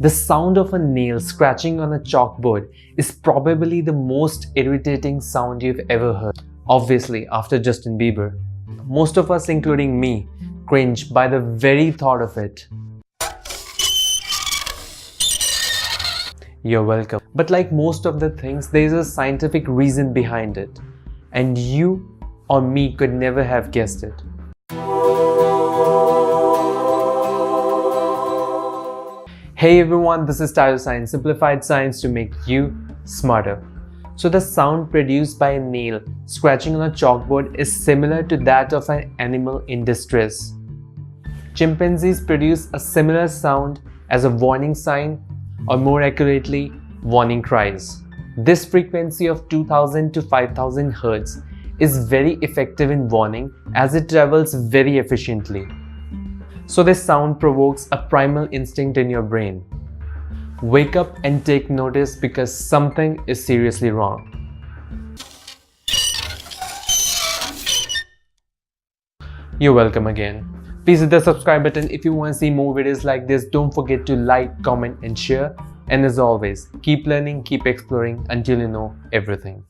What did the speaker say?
The sound of a nail scratching on a chalkboard is probably the most irritating sound you've ever heard. Obviously, after Justin Bieber. Most of us, including me, cringe by the very thought of it. You're welcome. But like most of the things, there is a scientific reason behind it. And you or me could never have guessed it. Hey everyone, this is TyroScience, simplified science to make you smarter. So the sound produced by a nail scratching on a chalkboard is similar to that of an animal in distress. Chimpanzees produce a similar sound as a warning sign, or more accurately, warning cries. This frequency of 2000 to 5000 Hz is very effective in warning as it travels very efficiently. So this sound provokes a primal instinct in your brain. Wake up and take notice because something is seriously wrong. You're welcome again. Please hit the subscribe button if you want to see more videos like this. Don't forget to like, comment and share. And as always, keep learning, keep exploring until you know everything.